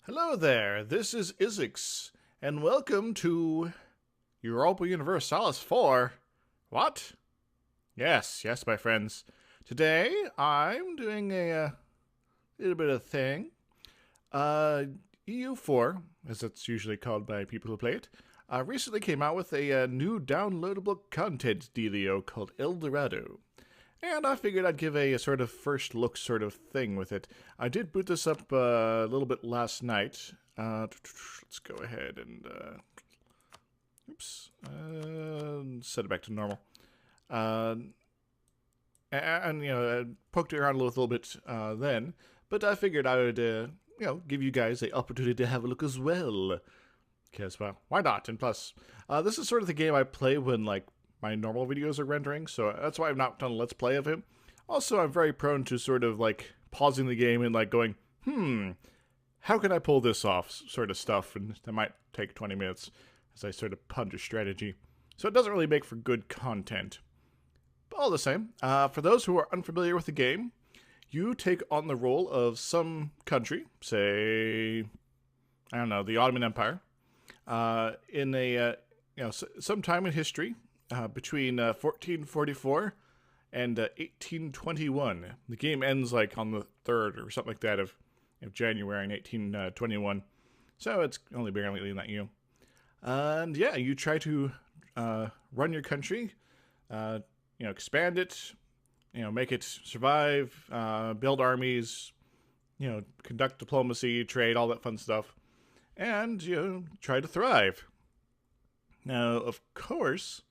Hello there, this is Isix, and welcome to Europa Universalis 4. What? Yes, my friends. Today, I'm doing a little bit of thing. EU4, as it's usually called by people who play it, recently came out with a new downloadable content dealio called El Dorado. And I figured I'd give a sort of first look sort of thing with it. I did boot this up a little bit last night. Let's go ahead and set it back to normal. And you know, I poked around a little bit then, but I figured I would give you guys the opportunity to have a look as well. Because, well, why not? And plus, this is sort of the game I play when like my normal videos are rendering, so that's why I've not done a Let's Play of him. Also, I'm very prone to sort of like pausing the game and like going, how can I pull this off sort of stuff, and that might take 20 minutes as I sort of ponder strategy. So it doesn't really make for good content. But all the same, for those who are unfamiliar with the game, you take on the role of some country, say, I don't know, the Ottoman Empire, in a, some time in history, between 1444 and 1821. The game ends like on the 3rd or something like that of January in 1821. So it's only barely in that year. And yeah, you try to run your country, expand it, make it survive, build armies, conduct diplomacy, trade, all that fun stuff, and try to thrive. Now, of course,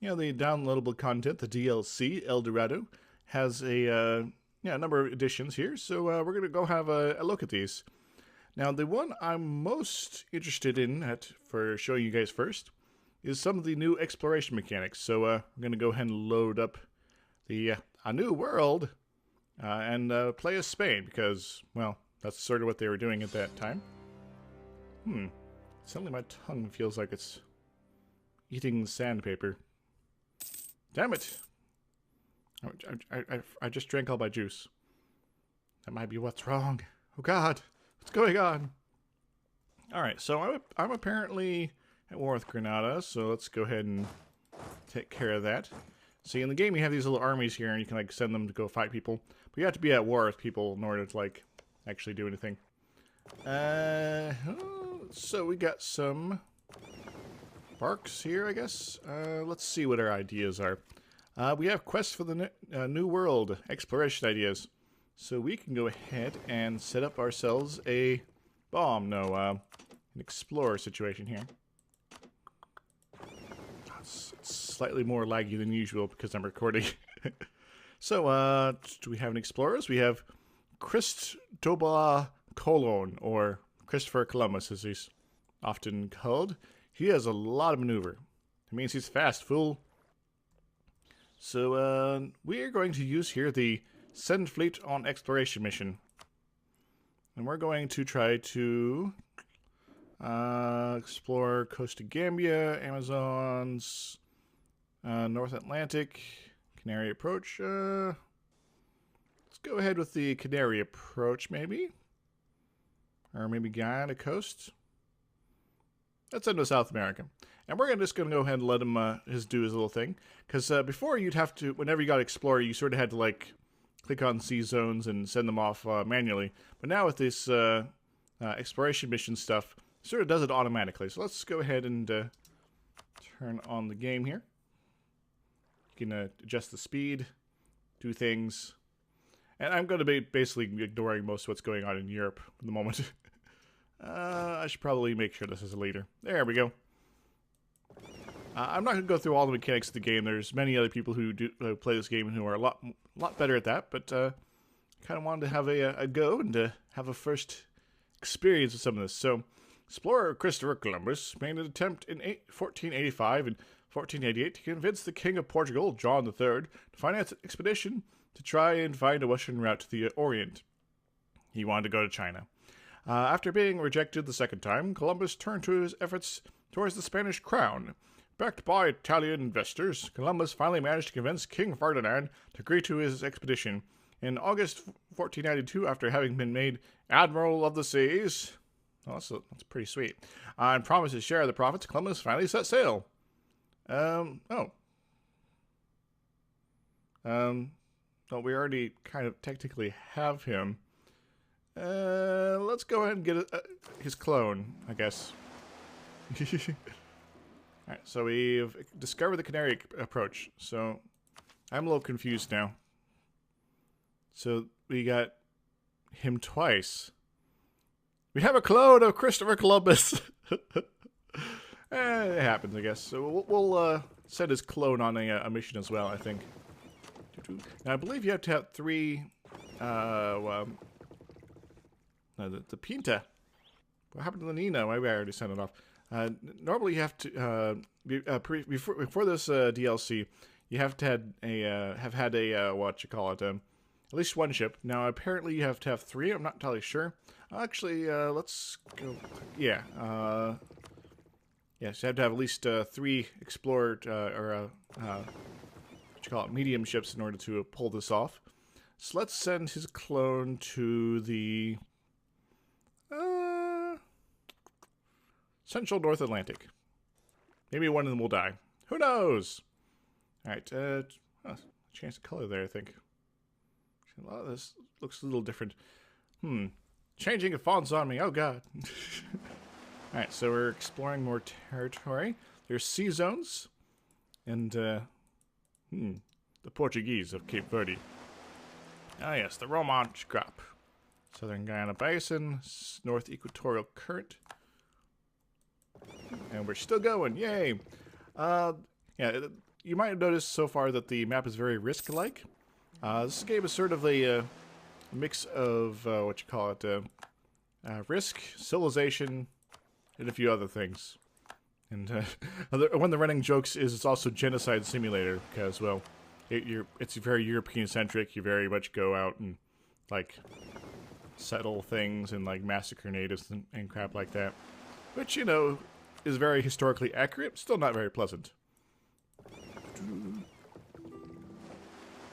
the downloadable content, the DLC, El Dorado, has a number of editions here, so we're going to go have a look at these. Now, the one I'm most interested in for showing you guys first is some of the new exploration mechanics. So I'm going to go ahead and load up the A New World and play as Spain, because, well, that's sort of what they were doing at that time. Suddenly my tongue feels like it's eating sandpaper. Damn it! I just drank all my juice. That might be what's wrong. Oh God, what's going on? Alright, so I'm apparently at war with Granada, so let's go ahead and take care of that. See, in the game you have these little armies here, and you can like send them to go fight people. But you have to be at war with people in order to like actually do anything. So we got some barks here, I guess. Let's see what our ideas are. We have quests for the New World exploration ideas. So we can go ahead and set up ourselves a an explorer situation here. It's slightly more laggy than usual because I'm recording. So, do we have any explorers? We have Cristobal Colon, or Christopher Columbus as he's often called. He has a lot of maneuver. It means he's fast, fool. So, we are going to use here the Send Fleet on Exploration mission. And we're going to try to explore Costa Gambia, Amazons, North Atlantic, Canary Approach. Let's go ahead with the Canary Approach, maybe. Or maybe Guyana Coast. Let's end with South America. And we're just going to go ahead and let him do his little thing. Because before you'd have to, whenever you got Explorer, you sort of had to like click on C zones and send them off manually. But now with this exploration mission stuff, it sort of does it automatically. So let's go ahead and turn on the game here. You can adjust the speed, do things. And I'm going to be basically ignoring most of what's going on in Europe at the moment. I should probably make sure this is a leader. There we go. I'm not going to go through all the mechanics of the game. There's many other people who do play this game and who are a lot better at that. But kind of wanted to have a go and have a first experience with some of this. So, explorer Christopher Columbus made an attempt in 1485 and 1488 to convince the King of Portugal, John III, to finance an expedition to try and find a western route to the Orient. He wanted to go to China. After being rejected the second time, Columbus turned to his efforts towards the Spanish crown. Backed by Italian investors, Columbus finally managed to convince King Ferdinand to agree to his expedition. In August 1492, after having been made Admiral of the Seas, Oh, that's pretty sweet. And promised to share the profits, Columbus finally set sail. Oh. Well, we already kind of technically have him. Let's go ahead and get his clone, I guess. Alright, so we've discovered the Canary approach. So, I'm a little confused now. So, we got him twice. We have a clone of Christopher Columbus! It happens, I guess. So, we'll send his clone on a mission as well, I think. Now, I believe you have to have 3... the Pinta. What happened to the Nino? Maybe I already sent it off. Normally, you have to before this DLC, you have to have had a what you call it, at least one ship. Now, apparently, you have to have 3. I'm not entirely sure. Actually, let's go. Yeah, yes, you have to have at least 3 explored what you call it, medium ships in order to pull this off. So let's send his clone to the Central North Atlantic. Maybe one of them will die. Who knows? Alright, change of color there, I think. A lot of this looks a little different. Changing of fonts on me, oh god. Alright, so we're exploring more territory. There's sea zones. And, the Portuguese of Cape Verde. Ah yes, the Romanche Crop. Southern Guyana Basin, North Equatorial Current. And we're still going, yay! Yeah, you might have noticed so far that the map is very Risk-like. This game is sort of a mix of, what you call it, Risk, Civilization, and a few other things. And one of the running jokes is it's also Genocide Simulator, because, well, it's very European-centric. You very much go out and, like, settle things and, like, massacre natives and crap like that. Which, you know, is very historically accurate, still not very pleasant.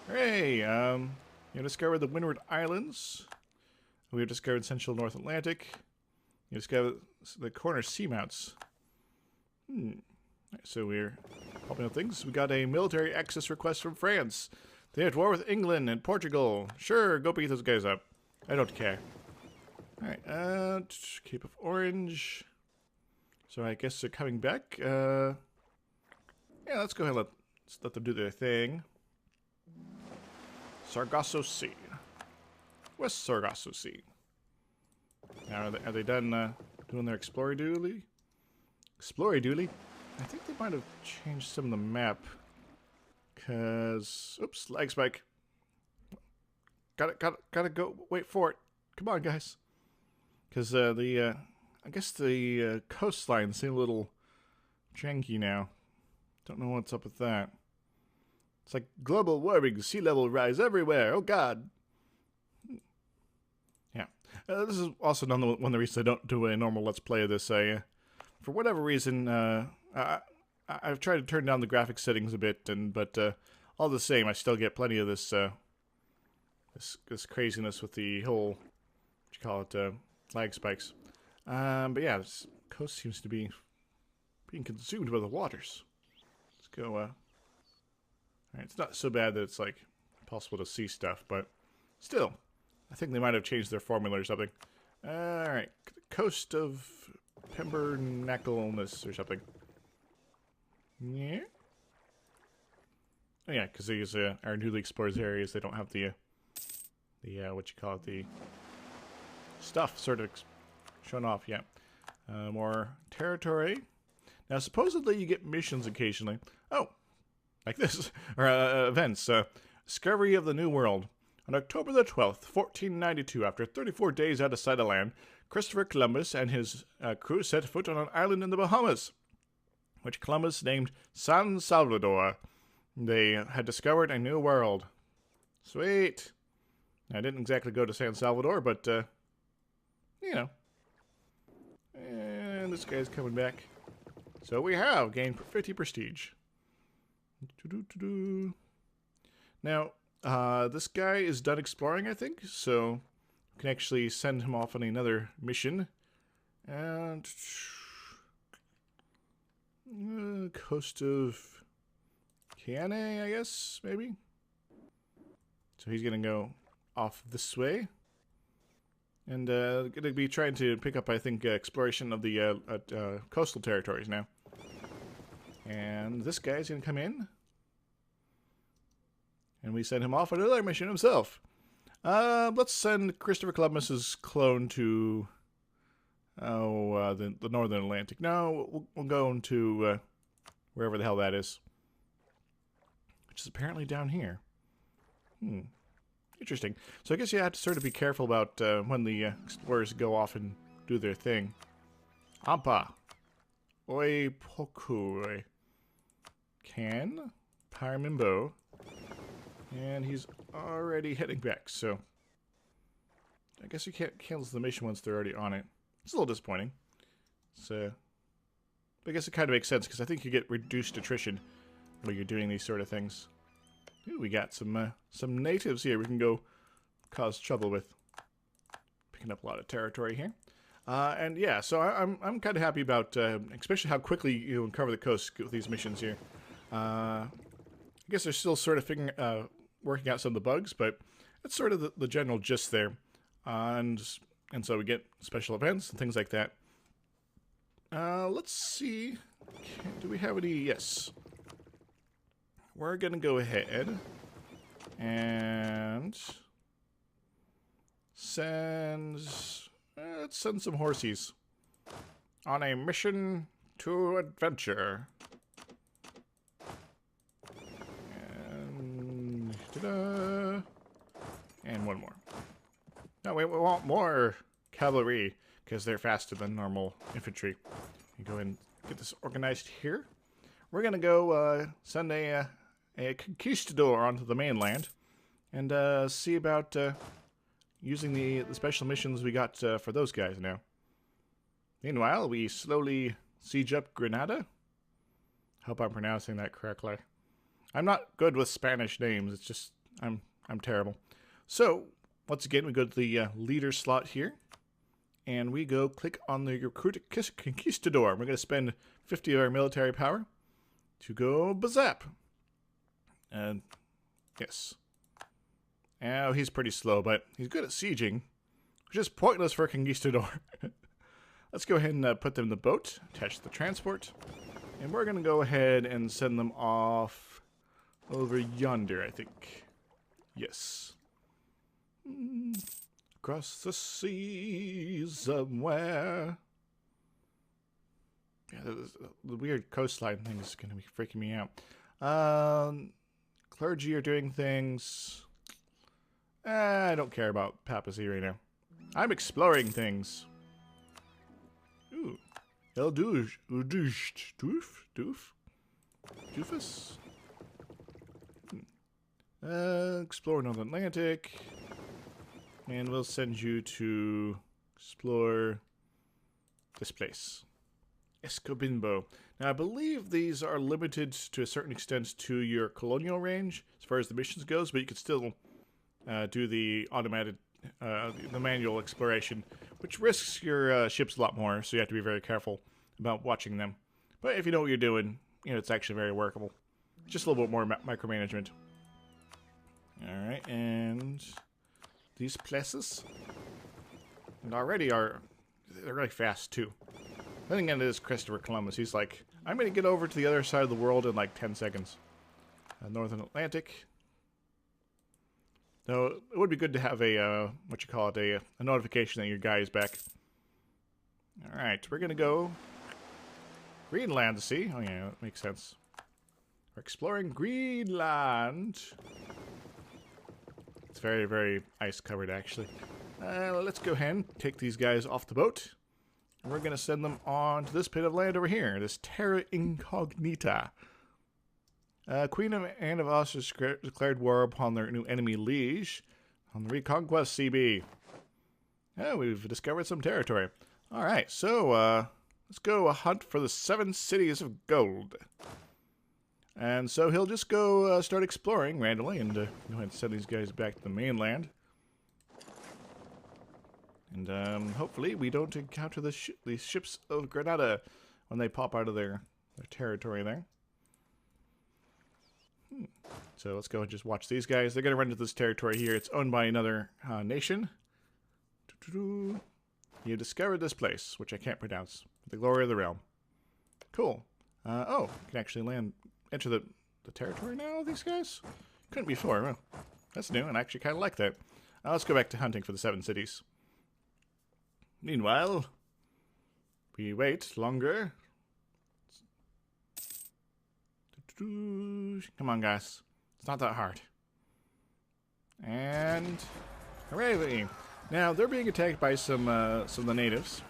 Hey, you discovered the Windward Islands. We've discovered Central North Atlantic. You discovered the Corner Seamounts. So we're helping out things. We got a military access request from France. They're at war with England and Portugal. Sure, go beat those guys up. I don't care. Alright, Cape of Orange. So I guess they're coming back. Yeah, let's go ahead and let them do their thing. Sargasso Sea. West Sargasso Sea. Now, are they done doing their explorer duty? Explorer duty? I think they might have changed some of the map. Cause, oops, lag spike. Gotta go. Wait for it. Come on, guys. Cause I guess the coastline seems a little janky now. Don't know what's up with that. It's like global warming, sea level rise everywhere. Oh God. Yeah. This is also one of the reasons I don't do a normal Let's Play of this. For whatever reason, I've tried to turn down the graphics settings a bit, but all the same, I still get plenty of this this craziness with the whole, what you call it, lag spikes. But yeah, this coast seems to be being consumed by the waters. Let's go, alright, it's not so bad that it's, like, impossible to see stuff, but still, I think they might have changed their formula or something. Alright, coast of Pembernackelness or something. Yeah? Oh yeah, because these are newly explored areas, they don't have the what you call it, the stuff sort of shown off yet. More territory. Now, supposedly you get missions occasionally. Oh, like this. Or events. Discovery of the New World. On October the 12th, 1492, after 34 days out of sight of land, Christopher Columbus and his crew set foot on an island in the Bahamas, which Columbus named San Salvador. They had discovered a new world. Sweet. I didn't exactly go to San Salvador, but, you know. And this guy's coming back. So we have gained 50 prestige. Now, this guy is done exploring, I think, so we can actually send him off on another mission. And coast of Kiane, I guess, maybe. So he's gonna go off this way, and gonna be trying to pick up, I think, exploration of the coastal territories now. And this guy's gonna come in, and we send him off on another mission himself. Let's send Christopher Columbus's clone to the Northern Atlantic. No, we'll go into wherever the hell that is, which is apparently down here. Interesting. So I guess you have to sort of be careful about when the explorers go off and do their thing. Ampa. Oi poku. Can. Paramimbo. And he's already heading back, so I guess you can't cancel the mission once they're already on it. It's a little disappointing. So I guess it kind of makes sense, because I think you get reduced attrition when you're doing these sort of things. Ooh, we got some natives here we can go cause trouble with. Picking up a lot of territory here. And yeah, so I'm kind of happy about, especially how quickly you uncover the coast with these missions here. I guess they're still sort of working out some of the bugs, but that's sort of the general gist there. And so we get special events and things like that. Let's see. Do we have any? Yes. We're going to go ahead and let's send some horsies on a mission to adventure. And ta-da! And one more. No, we want more cavalry, because they're faster than normal infantry. You go ahead and get this organized here. We're going to go send a conquistador onto the mainland and see about using the special missions we got for those guys now. Meanwhile, we slowly siege up Granada. Hope I'm pronouncing that correctly. I'm not good with Spanish names. It's just I'm terrible. So once again, we go to the leader slot here, and we go click on the recruit conquistador. We're going to spend 50 of our military power to go bazap. And yes. Oh, he's pretty slow, but he's good at sieging, which is pointless for a conquistador. Let's go ahead and put them in the boat, attach the transport, and we're going to go ahead and send them off over yonder, I think. Yes. Across the sea somewhere. Yeah, the weird coastline thing is going to be freaking me out. Clergy are doing things. I don't care about papacy right now. I'm exploring things. Ooh. El Douche. Doofus? Explore North Atlantic. And we'll send you to explore this place. Escobimbo. Now, I believe these are limited to a certain extent to your colonial range as far as the missions goes, but you could still do the automated, the manual exploration, which risks your ships a lot more, so you have to be very careful about watching them. But if you know what you're doing, you know, it's actually very workable. Just a little bit more micromanagement. Alright, and these places, and already they're really fast too. Then again, it is Christopher Columbus. He's like, I'm going to get over to the other side of the world in like 10 seconds. Northern Atlantic. So it would be good to have a, a notification that your guy is back. Alright, we're going to go Greenland to see. Oh yeah, that makes sense. We're exploring Greenland. It's very, very ice covered actually. Let's go ahead and take these guys off the boat. And we're going to send them on to this bit of land over here, this Terra Incognita. Queen Anne of Austria declared war upon their new enemy liege on the Reconquest CB. Oh, we've discovered some territory. Alright, so let's go hunt for the 7 cities of gold. And so he'll just go start exploring randomly and go ahead and send these guys back to the mainland. And hopefully we don't encounter these ships of Granada when they pop out of their territory there. So let's go and just watch these guys. They're going to run into this territory here. It's owned by another nation. You discovered this place, which I can't pronounce. The glory of the realm. Cool. Oh, you can actually enter the territory now, these guys? Couldn't before. Well, that's new, and I actually kind of like that. Let's go back to hunting for the 7 cities. Meanwhile, we wait longer. Come on, guys. It's not that hard. And hooray! Now they're being attacked by some of the natives.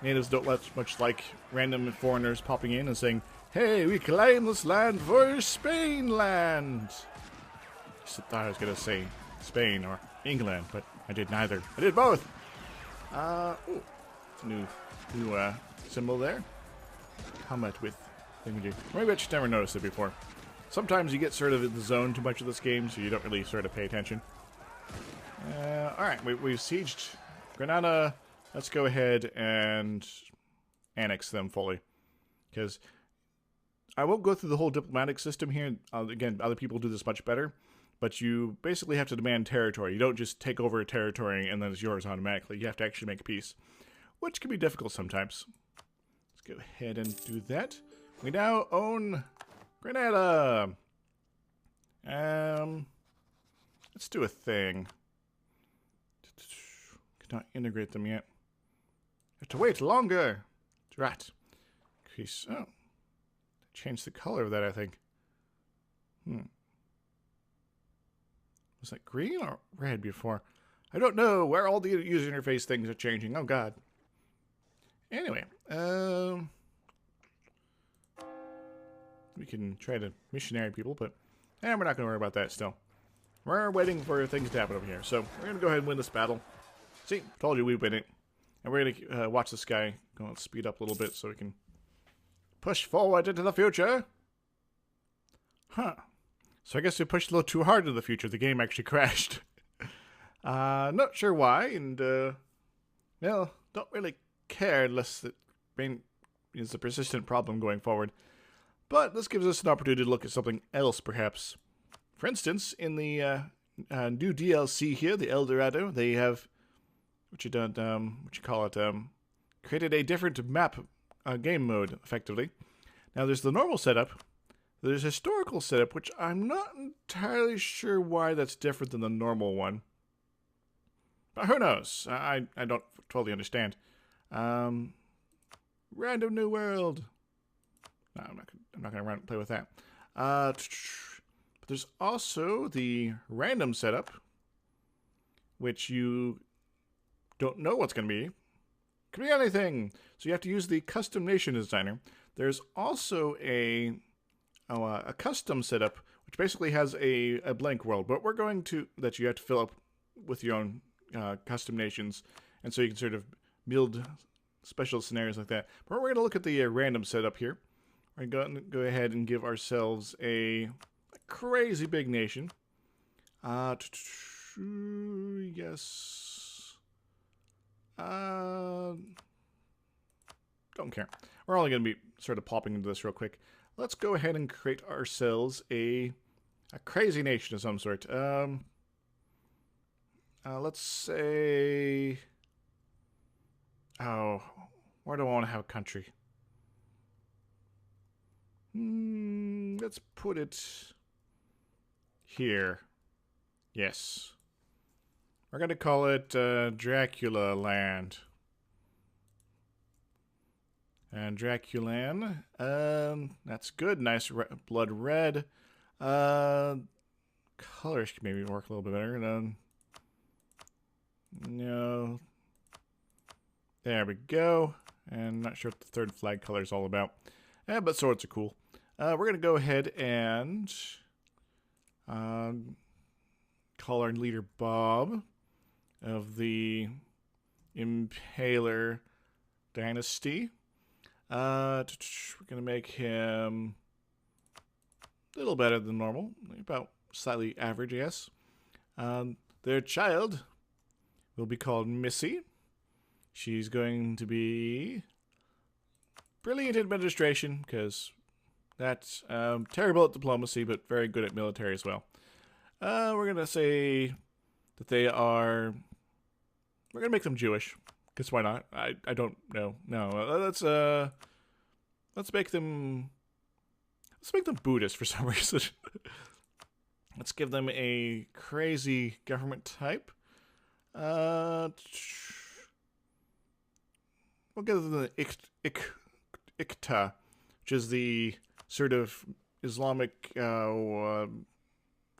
Natives don't much like random foreigners popping in and saying, "Hey, we claim this land for Spain land." I thought I was gonna say Spain or England, but I did neither. I did both. Ooh, it's a new symbol there. Helmet with thingamajig. Maybe I just never noticed it before. Sometimes you get sort of in the zone too much of this game, so you don't really sort of pay attention. Alright, we've sieged Granada. Let's go ahead and annex them fully. Because I won't go through the whole diplomatic system here. Again, other people do this much better. But you basically have to demand territory. You don't just take over a territory and then it's yours automatically. You have to actually make peace, which can be difficult sometimes. Let's go ahead and do that. We now own Granada. Let's do a thing. Cannot integrate them yet. Have to wait longer. Drat. Increase. Oh, change the color of that, I think. Was that green or red before? I don't know where all the user interface things are changing. Oh, God. Anyway, we can try to missionary people, but we're not going to worry about that still. We're waiting for things to happen over here. So we're going to go ahead and win this battle. See, told you we win it. And we're going to watch this guy go and speed up a little bit so we can push forward into the future. Huh. So I guess we pushed a little too hard into the future. The game actually crashed. Not sure why, and, well, don't really care unless it is a persistent problem going forward. But this gives us an opportunity to look at something else, perhaps. For instance, in the new DLC here, the El Dorado, they have, created a different map game mode, effectively. Now, there's the normal setup. There's historical setup, which I'm not entirely sure why that's different than the normal one. But who knows? I don't totally understand. Random new world. No, I'm not gonna play with that. But there's also the random setup, which you don't know what's gonna be. Could be anything. So you have to use the custom nation designer. There's also a custom setup, which basically has a blank world, but we're going to that you have to fill up with your own custom nations, and so you can sort of build special scenarios like that. But we're going to look at the random setup here. We're going to go ahead and give ourselves a crazy big nation. Yes. Don't care. We're only going to be sort of popping into this real quick. Let's go ahead and create ourselves a crazy nation of some sort. Let's say... Oh, where do I want to have a country? Let's put it here. Yes. We're going to call it Dracula Land. And Draculan, that's good. Nice blood red. Colors can maybe work a little bit better. No. There we go. And not sure what the third flag color is all about. But swords are cool. We're going to go ahead and call our leader Bob of the Impaler Dynasty. We're going to make him a little better than normal. About slightly average, I guess. Their child will be called Missy. She's going to be brilliant administration, because that's terrible at diplomacy, but very good at military as well. We're going to say that they are... We're going to make them Jewish, because why not? I don't know. No, let's make them... Let's make them Buddhist for some reason. Let's give them a crazy government type. We'll give them the Ikta, which is the sort of Islamic, I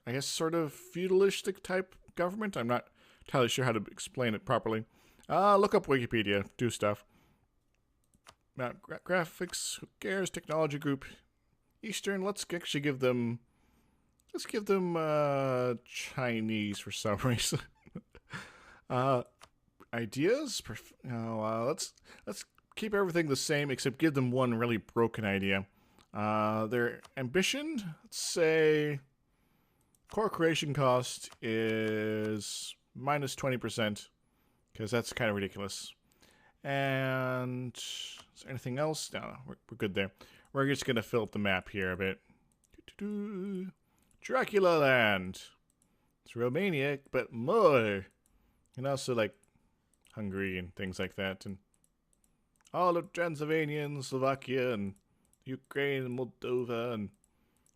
guess sort of feudalistic type government. I'm not entirely sure how to explain it properly. Look up Wikipedia, do stuff. Graphics, who cares? Technology group, Eastern. Let's actually give them... Let's give them Chinese for some reason. Ideas? Let's keep everything the same except give them one really broken idea. Their ambition, let's say core creation cost is minus 20%, because that's kind of ridiculous. And is there anything else? No, we're good there. We're just gonna fill up the map here a bit. Dracula Land. It's Romania, but more. And also, like, Hungary and things like that. And all of Transylvania and Slovakia and Ukraine and Moldova. And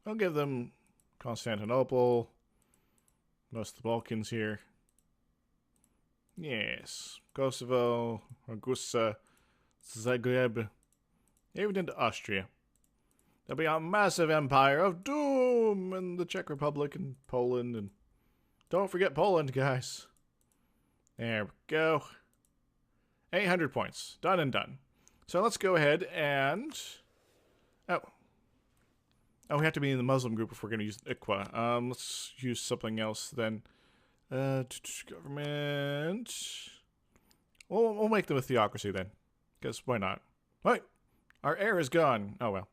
I'll give them Constantinople. Most of the Balkans here. Yes. Kosovo, Ragusa, Zagreb. Even into Austria. There'll be a massive empire of doom in the Czech Republic and Poland. And don't forget Poland, guys. There we go. 800 points. Done and done. So let's go ahead and... Oh, we have to be in the Muslim group if we're going to use Iqua. Let's use something else then. Government... We'll make them a theocracy then. Because why not? Wait! Our heir is gone. Oh, well.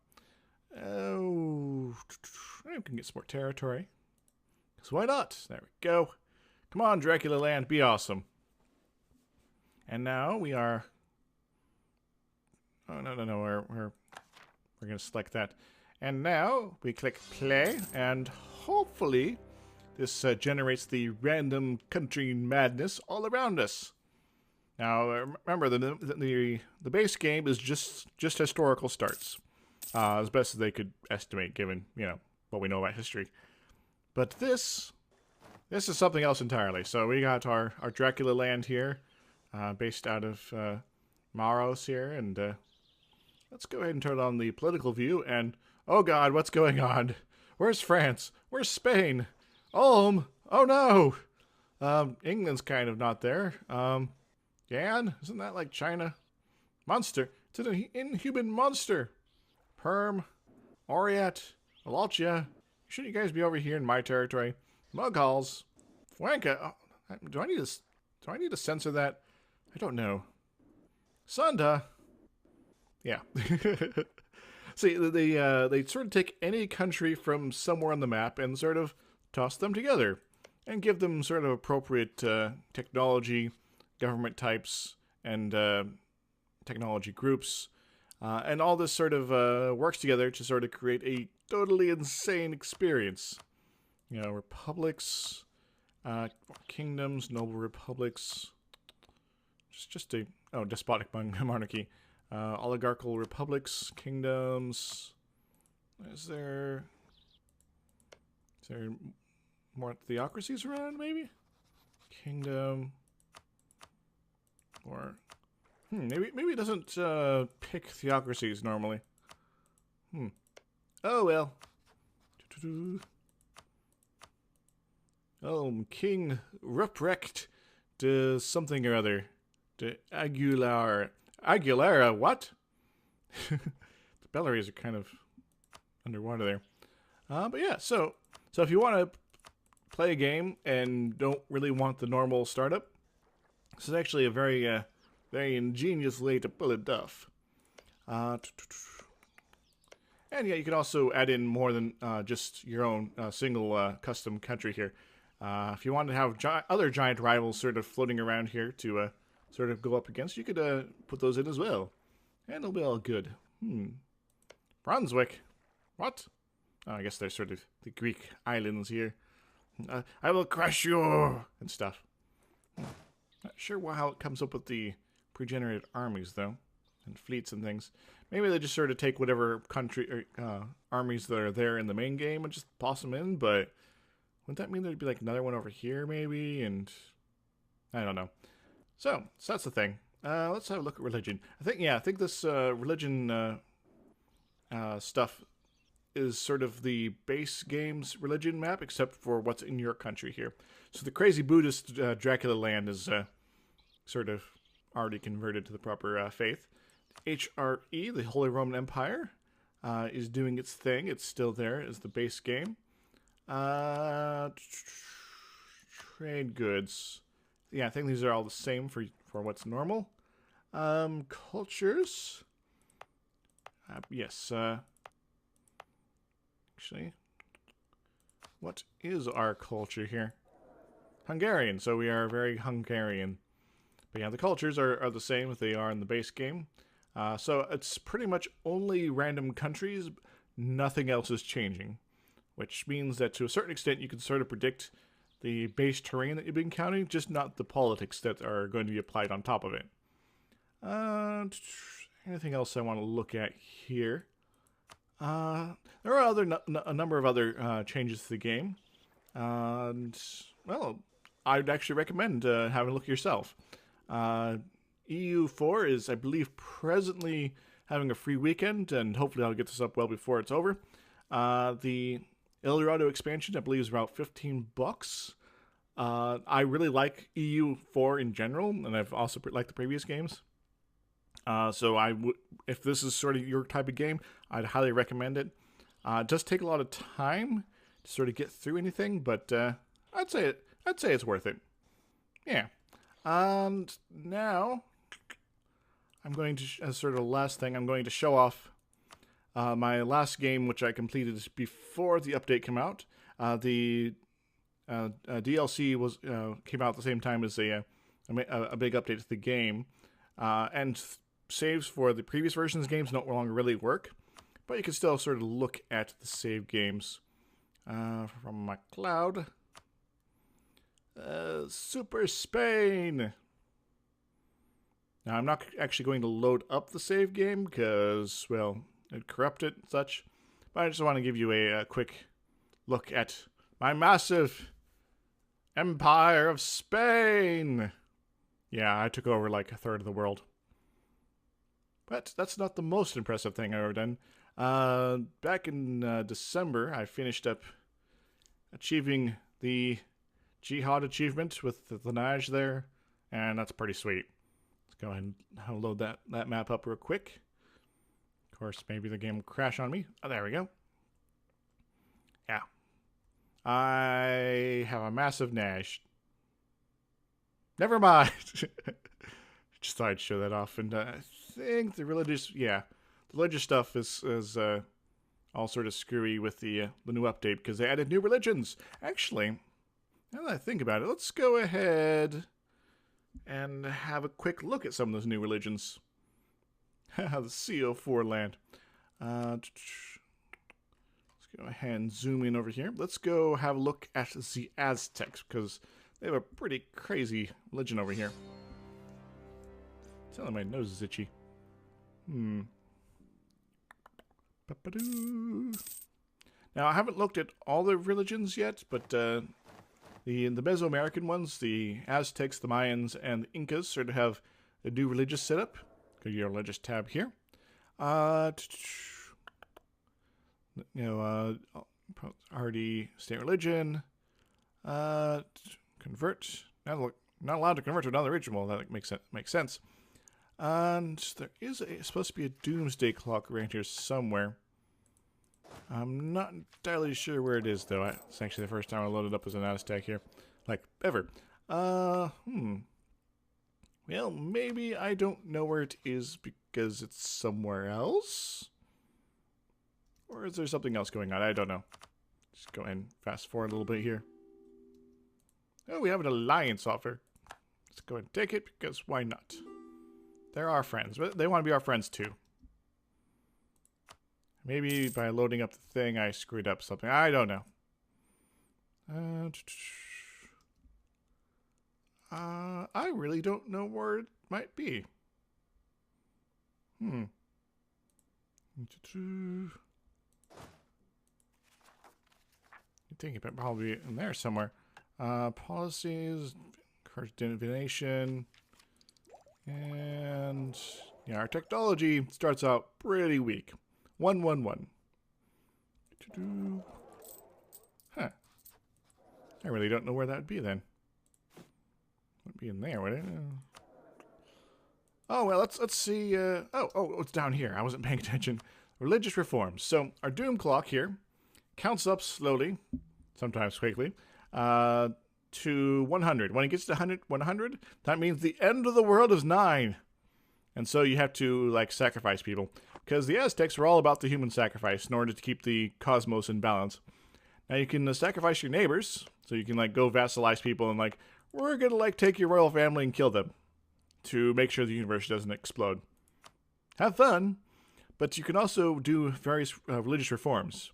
Oh, we can get some more territory. Because why not? There we go. Come on, Dracula Land, be awesome. And now we are... Oh, no, we're going to select that. And now we click play, and hopefully this generates the random country madness all around us. Now, remember, the base game is just historical starts. As best as they could estimate, given, you know, what we know about history. But this is something else entirely. So we got our Dracula Land here, based out of Maros here, and let's go ahead and turn on the political view, and, oh god, what's going on? Where's France? Where's Spain? Oh no! England's kind of not there. Yan? Isn't that like China? Monster. It's an inhuman monster. Perm, Oriat, Wallachia. Shouldn't you guys be over here in my territory? Mughals, Flanka. Oh, do I need to censor that? I don't know. Sunda. Yeah. See, they sort of take any country from somewhere on the map and sort of toss them together and give them sort of appropriate technology, government types, and technology groups. And all this sort of works together to sort of create a totally insane experience. You know, republics, kingdoms, noble republics. Just a despotic monarchy. Oligarchical republics, kingdoms. Is there more theocracies around? Maybe kingdom or. Maybe it doesn't pick theocracies normally. Oh well. Oh, King Ruprecht de something or other. De Aguilara, what? The Bellaries are kind of underwater there. But yeah, so if you want to play a game and don't really want the normal startup, this is actually a very ingenious way to pull it off. And yeah, you can also add in more than just your own single custom country here. If you want to have other giant rivals sort of floating around here to sort of go up against, you could put those in as well. And it'll be all good. Brunswick? What? Oh, I guess they're sort of the Greek islands here. I will crush you! And stuff. Not sure how it comes up with the pre-generated armies, though. And fleets and things. Maybe they just sort of take whatever country or armies that are there in the main game and just toss them in, but wouldn't that mean there'd be like another one over here, maybe? And I don't know. So that's the thing. Let's have a look at religion. I think this religion stuff is sort of the base game's religion map, except for what's in your country here. So the crazy Buddhist Dracula land is sort of already converted to the proper faith. HRE, the Holy Roman Empire, is doing its thing. It's still there as the base game. Trade goods. Yeah, I think these are all the same for what's normal. Cultures. Yes. Actually, what is our culture here? Hungarian. So we are very Hungarian. But yeah, the cultures are the same as they are in the base game. So it's pretty much only random countries. Nothing else is changing. Which means that to a certain extent you can sort of predict the base terrain that you've been counting, just not the politics that are going to be applied on top of it. Anything else I want to look at here? There are a number of other changes to the game. And, well, I'd actually recommend having a look yourself. EU4 is, I believe, presently having a free weekend, and hopefully I'll get this up well before it's over. The Dorado expansion, I believe, is about $15. I really like EU4 in general, and I've also liked the previous games. So if this is sort of your type of game, I'd highly recommend it. It does take a lot of time to sort of get through anything, but I'd say it's worth it. Yeah. And now I'm going to, as sort of the last thing, I'm going to show off my last game, which I completed before the update came out. The DLC came out at the same time as a big update to the game, and saves for the previous versions of games no longer really work, but you can still sort of look at the save games from my cloud. Super Spain. Now I'm not actually going to load up the save game because, well, it'd corrupt it and such, but I just want to give you a quick look at my massive Empire of Spain. Yeah, I took over like a third of the world. But that's not the most impressive thing I've ever done. Back in December, I finished up achieving the Jihad achievement with the Lanage there, and that's pretty sweet. Let's go ahead and load that map up real quick. Of course, maybe the game will crash on me. Oh, there we go. Yeah. I have a massive Nash. Never mind. Just thought I'd show that off. And I think the religious stuff is all sort of screwy with the new update because they added new religions. Actually, now that I think about it, let's go ahead and have a quick look at some of those new religions. The CO4 land. Let's go ahead and zoom in over here. Let's go have a look at the Aztecs because they have a pretty crazy religion over here. Telling my nose is itchy. Now, I haven't looked at all the religions yet, but the Mesoamerican ones, the Aztecs, the Mayans, and the Incas sort of have a new religious setup. Go to your religious tab here. Already state religion. Convert. Not allowed to convert to another religion. Well, that makes sense. And there is supposed to be a doomsday clock around here somewhere. I'm not entirely sure where it is, though. It's actually the first time I loaded up as an Aztec here. Like, ever. Well, maybe I don't know where it is because it's somewhere else? Or is there something else going on? I don't know. Just go ahead and fast forward a little bit here. Oh, we have an alliance offer. Let's go ahead and take it, because why not? They're our friends. They want to be our friends, too. Maybe by loading up the thing, I screwed up something. I don't know. I really don't know where it might be. I think it probably in there somewhere. Policies, divination, and yeah, our technology starts out pretty weak. 111. Huh. I really don't know where that would be then. Would be in there, would it? Oh well, let's see. Oh, it's down here. I wasn't paying attention. Religious reforms. So our doom clock here counts up slowly, sometimes quickly, to 100. When it gets to 100, that means the end of the world is 9. And so you have to, like, sacrifice people. Because the Aztecs were all about the human sacrifice in order to keep the cosmos in balance. Now you can sacrifice your neighbors, so you can, like, go vassalize people and, like, we're gonna, like, take your royal family and kill them to make sure the universe doesn't explode. Have fun, but you can also do various religious reforms.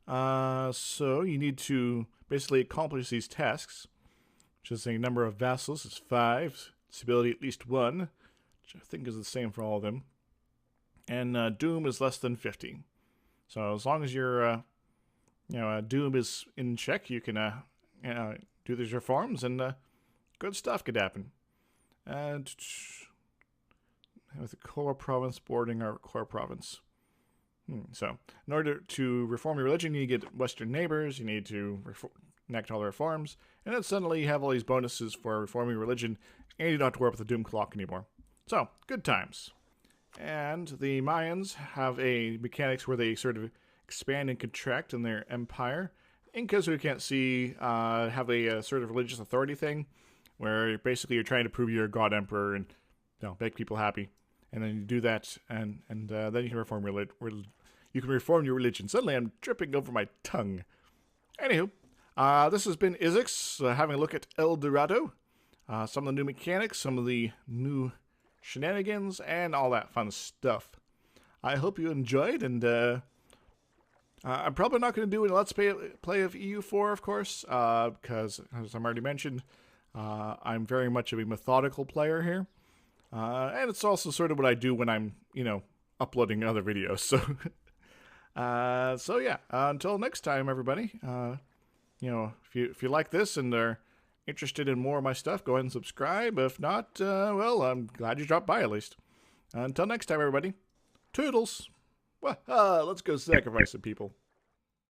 So you need to basically accomplish these tasks, which is a number of vassals is 5, stability at least 1, which I think is the same for all of them, and doom is less than 50. So as long as your doom is in check, you can do these reforms, and good stuff could happen. And with the core province boarding our core province. So, in order to reform your religion, you need to get Western neighbors, you need to enact all the reforms, and then suddenly you have all these bonuses for reforming your religion, and you don't have to worry about the doom clock anymore. So, good times. And the Mayans have a mechanics where they sort of expand and contract in their empire. Incas, who can't see, have a sort of religious authority thing, where basically you're trying to prove you're a god emperor and make people happy. And then you do that, and then you can reform your religion. Suddenly I'm tripping over my tongue. Anywho, this has been Isix, having a look at El Dorado. Some of the new mechanics, some of the new shenanigans, and all that fun stuff. I hope you enjoyed, and I'm probably not going to do a Let's Play of EU4, of course, because, as I've already mentioned, I'm very much of a methodical player here. And it's also sort of what I do when I'm, uploading other videos. So yeah, until next time, everybody. If you like this and are interested in more of my stuff, go ahead and subscribe. If not, well, I'm glad you dropped by at least. Until next time, everybody. Toodles. Let's go sacrifice some people.